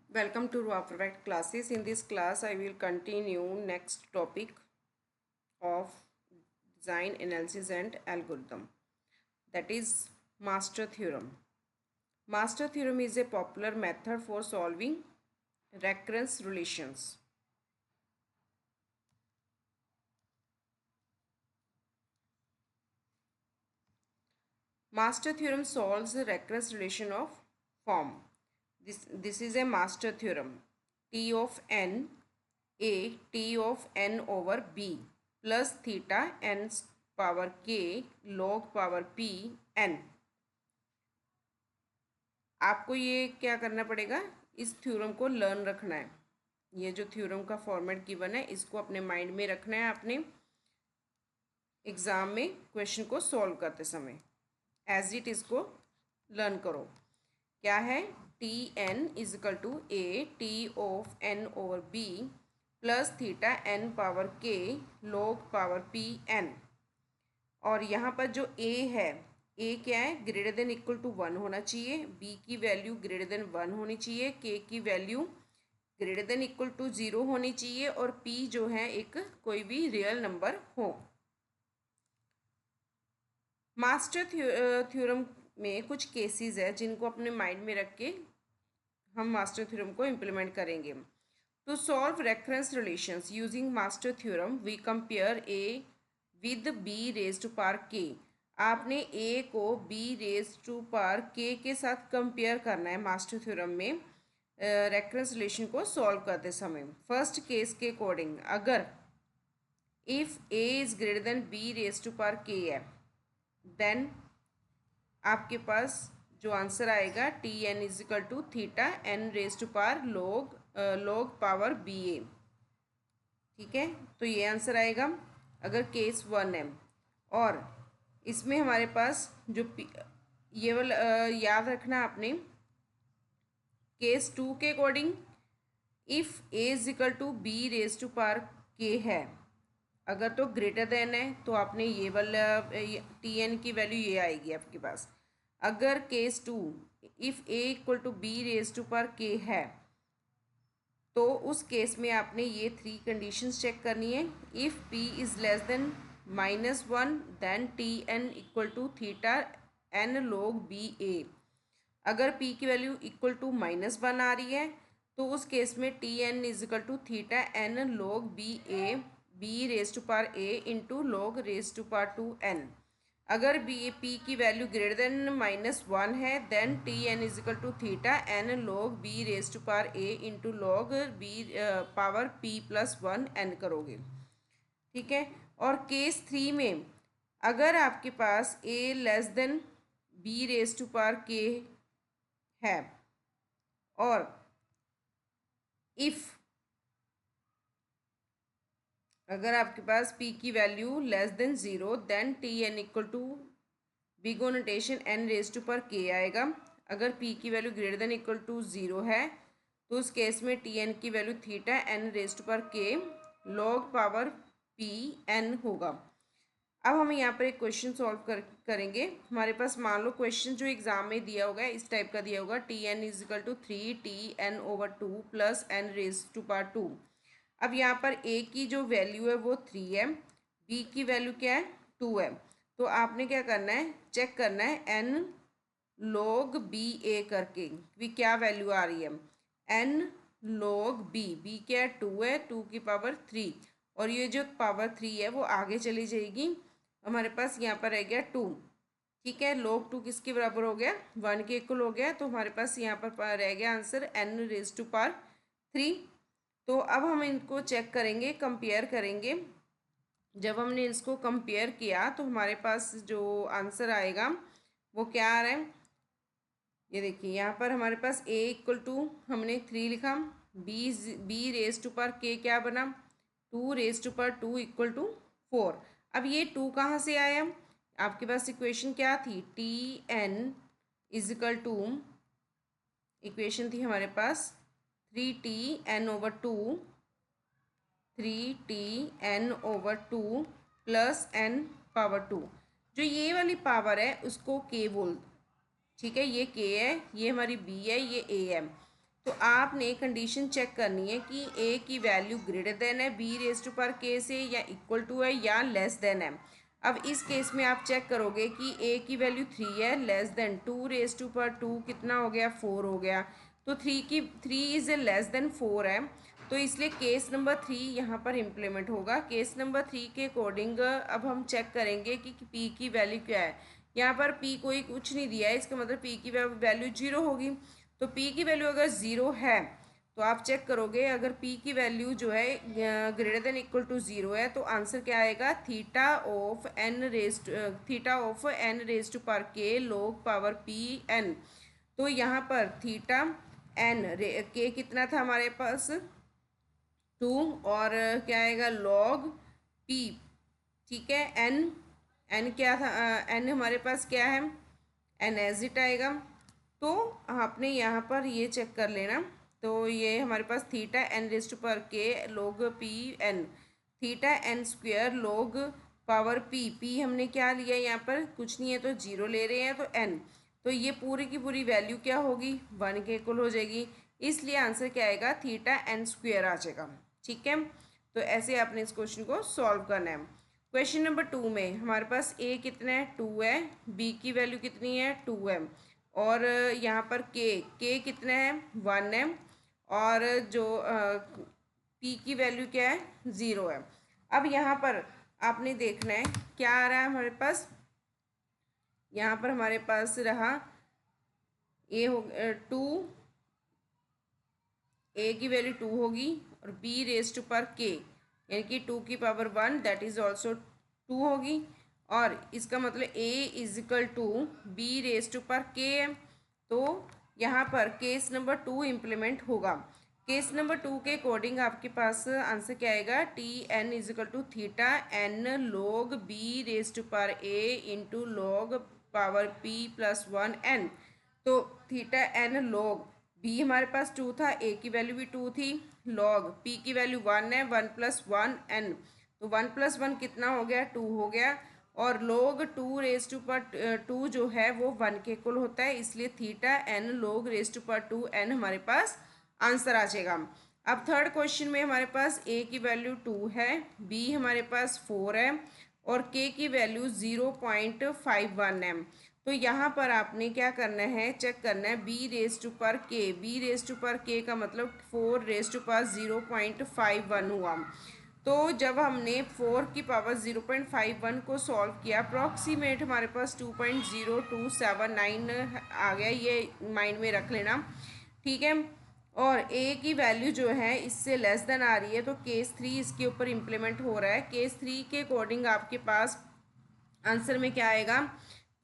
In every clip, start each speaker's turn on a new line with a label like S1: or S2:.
S1: Welcome to Raw Perfect classes. In this class, I will continue next topic of design analysis and algorithm. That is master theorem. Master theorem is a popular method for solving recurrence relations. Master theorem solves the recurrence relation of form. This is a master theorem. T of n a t of n over b plus theta n power k log power p n। आपको ये क्या करना पड़ेगा, इस theorem को learn रखना है। ये जो थ्योरम का फॉर्मेट गिवन है इसको अपने माइंड में रखना है, अपने एग्ज़ाम में क्वेश्चन को सॉल्व करते समय एज इट इसको लर्न करो। क्या है, T N is equal to A T of N over B plus theta N power K log power P N. और यहाँ पर जो ए है, ए क्या है, ग्रेटर देन इक्वल टू 1 होना चाहिए, बी की वैल्यू ग्रेटर देन 1 होनी चाहिए, के की value greater than equal to 0 होनी चाहिए और पी जो है एक कोई भी रियल नंबर हो। मास्टर थ्योरम में कुछ केसेस है जिनको अपने माइंड में रख के हम मास्टर थ्योरम को इम्प्लीमेंट करेंगे। To solve reference relations using master theorem we compare A with B raise to power K. आपने ए को बी रेज टू पावर के साथ कंपेयर करना है मास्टर थ्योरम में रेफरेंस रिलेशन को सॉल्व करते समय। फर्स्ट केस के अकॉर्डिंग, अगर if A is greater than B raise to power K है, देन आपके पास जो आंसर आएगा T N is equal to theta N raise to power log power B A. ठीक है, तो ये आंसर आएगा अगर केस 1 है। और इसमें हमारे पास जो ये वाला याद रखना आपने, केस 2 के according if A is equal to B raise to power K है, अगर तो ग्रेटर देन है तो आपने ये वाला टी एन की वैल्यू ये आएगी आपके पास। अगर case 2 if A equal to B raise to power K है तो उस केस में आपने ये 3 कंडीशंस चेक करनी है। If P is less than -1 then T N equal to theta N log B A. अगर p की वैल्यू इक्वल टू -1 आ रही है तो उस केस में T N is equal to theta N log B A B raise to power A into log raise to power 2n। अगर B P की value greater than -1 है then T N is equal to theta N log B raise to power A into log B power p plus 1n करोगे। ठीक है, और case 3 में अगर आपके पास a less than B raise to power K है और इफ़ अगर आपके पास p की value less than 0 then T N equal to big O notation n raise to पर k आएगा। अगर p की value greater than equal to 0 है तो उस केस में टी एन की value theta n raise to पर k log power p n होगा। अब हम यहाँ पर एक क्वेश्चन सॉल्व करेंगे। हमारे पास मान लो क्वेश्चन जो एग्जाम में दिया होगा इस टाइप का दिया होगा, T N is equal to 3 T N over 2 plus N raise to power 2। अब यहाँ पर ए की जो वैल्यू है वो 3 है, बी की वैल्यू क्या है 2 है। तो आपने क्या करना है, चेक करना है एन लॉग बी ए करके भी क्या वैल्यू आ रही है। एन लॉग बी क्या है 2 है, 2 की पावर 3 और ये जो पावर 3 है वो आगे चली जाएगी, हमारे पास यहाँ पर रह गया 2। ठीक है, लॉग 2 किसके बराबर हो गया, 1 के इक्वल हो गया। तो हमारे पास यहाँ पर रह गया answer n raise to power 3। तो अब हम इनको चेक करेंगे, कंपेयर करेंगे। जब हमने इसको कंपेयर किया तो हमारे पास जो आंसर आएगा वो क्या आ रहा है, ये देखिए यहाँ पर हमारे पास a इक्वल टू हमने 3 लिखा, B raise to power k क्या बना 2 raise to power 2 equal to 4। अब ये 2 कहाँ से आया, आपके पास इक्वेशन क्या थी, T N is equal to, equation थी हमारे पास 3t n over 2 3t n/2 plus n power 2। जो ये वाली पावर है उसको k बोल, ठीक है, ये k है, ये हमारी b है, ये a है। तो आपने कंडीशन चेक करनी है कि ए की वैल्यू ग्रेटर देन है बी रेज टू पर के से, या इक्वल टू है, या लेस देन है। अब इस केस में आप चेक करोगे कि ए की वैल्यू 3 है, लेस देन 2 रेज टू पर 2 कितना हो गया, 4 हो गया। तो 3 इज लेस देन 4 है, तो इसलिए केस नंबर 3 यहाँ पर इम्प्लीमेंट होगा। केस नंबर 3 के अकॉर्डिंग अब हम चेक करेंगे कि पी की वैल्यू क्या है। यहाँ पर पी कोई कुछ नहीं दिया है, इसका मतलब पी की वैल्यू 0 होगी। तो p की वैल्यू अगर 0 है तो आप चेक करोगे, अगर p की वैल्यू जो है ग्रेटर देन इक्वल टू 0 है, तो आंसर क्या आएगा, theta of n raise to power k log power p n। तो यहाँ पर थीटा n k कितना था हमारे पास 2, और क्या आएगा log p, ठीक है, n क्या था, n हमारे पास क्या है, n एज इट आएगा। तो आपने यहाँ पर ये चेक कर लेना। तो ये हमारे पास theta n raise to power K log P N, theta n square log power P हमने क्या लिया यहाँ पर, कुछ नहीं है तो 0 ले रहे हैं, तो n, तो ये पूरी की पूरी वैल्यू क्या होगी, 1 के इक्वल हो जाएगी। इसलिए आंसर क्या आएगा, थीटा n स्क्वेयर आ जाएगा। ठीक है, तो ऐसे आपने इस क्वेश्चन को सॉल्व करना है। क्वेश्चन नंबर 2 में हमारे पास a कितना है, 2 है, b की वैल्यू कितनी है, 2 है, और यहाँ पर k कितना है, 1 है, और जो p की वैल्यू क्या है, 0 है। अब यहाँ पर आपने देखना है क्या आ रहा है हमारे पास, यहाँ पर हमारे पास रहा a हो 2, a की वैल्यू 2 होगी, और b रेज टू पर k यानी कि 2 की पावर 1 दैट इज ऑल्सो 2 होगी, और इसका मतलब a is equal to b raise to पर k है। तो यहाँ पर केस नंबर 2 इम्प्लीमेंट होगा। केस नंबर 2 के अकॉर्डिंग आपके पास आंसर क्या आएगा, T N is equal to theta N log B raise to power a into log power p plus 1 n। तो थीटा एन लॉग b हमारे पास 2 था, a की वैल्यू भी 2 थी, लॉग p की वैल्यू 1 है, 1 प्लस 1 n, तो 1 प्लस 1 कितना हो गया, 2 हो गया, और log 2 रेज टू पर 2 जो है वो 1 के इक्वल होता है, इसलिए theta n log raise to पर 2 n हमारे पास आंसर आ जाएगा। अब थर्ड क्वेश्चन में हमारे पास a की वैल्यू 2 है, b हमारे पास 4 है, और k की वैल्यू 0.51 है। तो यहाँ पर आपने क्या करना है, चेक करना है b रेज टू पर k का मतलब 4 रेज टू पर 0.51 हुआ। तो जब हमने 4 की पावर 0.51 को सॉल्व किया, अप्रॉक्सीमेट हमारे पास 2.0279 आ गया, ये माइंड में रख लेना। ठीक है, और a की वैल्यू जो है इससे लेस देन आ रही है, तो केस 3 इसके ऊपर इम्प्लीमेंट हो रहा है। केस 3 के अकॉर्डिंग आपके पास आंसर में क्या आएगा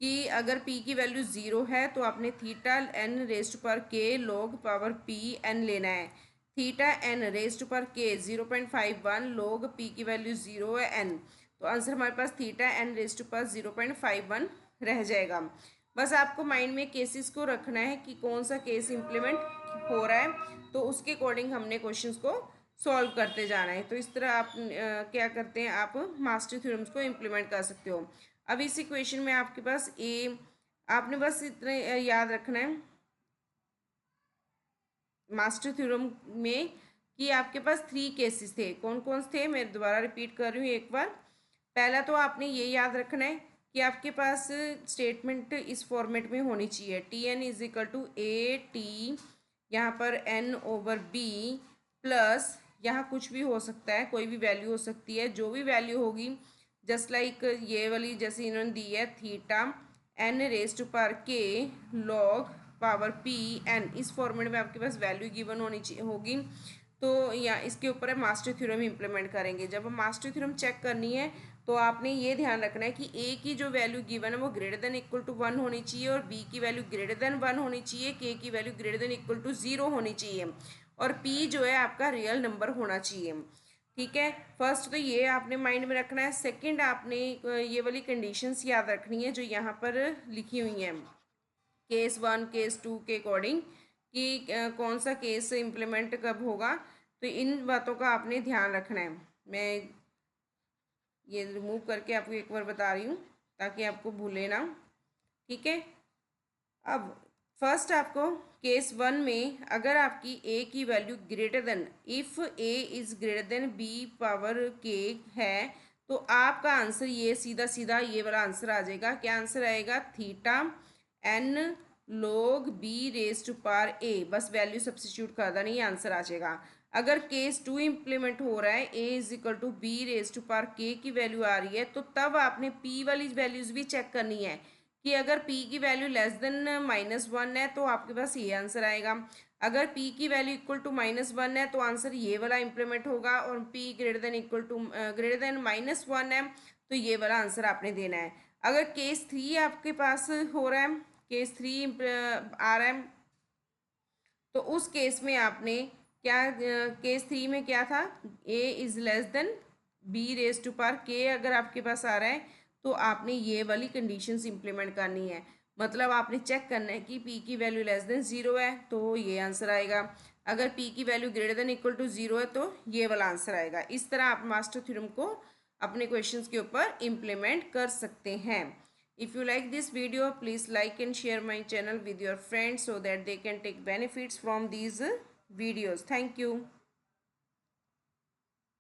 S1: कि अगर p की वैल्यू 0 है तो आपने थीटा n रेस्ट पर k log power p n लेना है। थीटा n रेस्ट पर k 0.51 log p की वैल्यू 0 है n, तो आंसर हमारे पास थीटा n रेस्ट पर 0.51 रह जाएगा। बस आपको माइंड में केसेस को रखना है कि कौन सा केस इम्प्लीमेंट हो रहा है, तो उसके अकॉर्डिंग हमने क्वेश्चंस को सॉल्व करते जाना है। तो इस तरह आप क्या करते हैं, आप मास्टर थ्योरम्स को इम्प्लीमेंट कर सकते हो। अब इस इक्वेशन में आपके पास ए, आपने बस इतने याद रखना है मास्टर थ्योरम में कि आपके पास 3 केसेस थे। कौन कौन से थे, मैं दोबारा रिपीट कर रही हूँ एक बार। पहला तो आपने ये याद रखना है कि आपके पास स्टेटमेंट इस फॉर्मेट में होनी चाहिए, T N is equal to A T, यहाँ पर एन ओवर बी प्लस, यहाँ कुछ भी हो सकता है, कोई भी वैल्यू हो सकती है, जो भी वैल्यू होगी जस्ट लाइक ये वाली जैसे इन्होंने दी है, theta N raise to power K log power P N, इस फॉर्मेट में आपके पास वैल्यू गिवन होगी। तो या इसके ऊपर है मास्टर थ्योरम इम्प्लीमेंट करेंगे। जब हम मास्टर थ्योरम चेक करनी है तो आपने ये ध्यान रखना है कि ए की जो वैल्यू गिवन है वो ग्रेटर देन इक्वल टू 1 होनी चाहिए, और बी की वैल्यू ग्रेटर देन 1 होनी चाहिए, के की value greater than equal to 0 होनी चाहिए, और पी जो है आपका रियल नंबर होना चाहिए। ठीक है, फर्स्ट तो ये आपने माइंड में रखना है। सेकंड आपने ये वाली कंडीशंस याद रखनी है जो यहाँ पर लिखी हुई हैं, केस 1 केस 2 के अकॉर्डिंग कि कौन सा केस इम्प्लीमेंट कब होगा, तो इन बातों का आपने ध्यान रखना है। मैं ये रिमूव करके आपको एक बार बता रही हूँ ताकि आपको भूले ना। ठीक है, अब फर्स्ट आपको केस 1 में अगर आपकी ए की value greater than, if A is greater than B power K है, तो आपका आंसर ये सीधा सीधा ये वाला आंसर आ जाएगा। क्या आंसर आएगा? Theta N log B raise to power A, बस वैल्यू सब्सटीट्यूट कर देनी, आंसर आ जाएगा। अगर केस 2 इम्प्लीमेंट हो रहा है, A is equal to B raise to power K की वैल्यू आ रही है, तो तब आपने पी वाली वैल्यूज भी चेक करनी है कि अगर p की वैल्यू लेस देन -1 है तो आपके पास ये आंसर आएगा। अगर p की वैल्यू इक्वल टू -1 है तो आंसर ये वाला इंप्लीमेंट होगा, और p greater than equal to greater than -1 है तो ये वाला आंसर आपने देना है। अगर केस 3 आपके पास हो रहा है, केस 3 आ रहा है, तो उस केस में आपने क्या, केस 3 में क्या था, a is less than B raise to power K अगर आपके पास आ रहा है तो आपने ये वाली कंडीशंस इंप्लीमेंट करनी है। मतलब आपने चेक करना है कि p की वैल्यू लेस देन 0 है तो ये आंसर आएगा, अगर p की value greater than equal to 0 है तो ये वाला आंसर आएगा। इस तरह आप मास्टर थ्योरम को अपने क्वेश्चंस के ऊपर इम्प्लीमेंट कर सकते हैं। If you like this video, please like and share my channel with your friends so that they can take benefits from these videos. Thank you.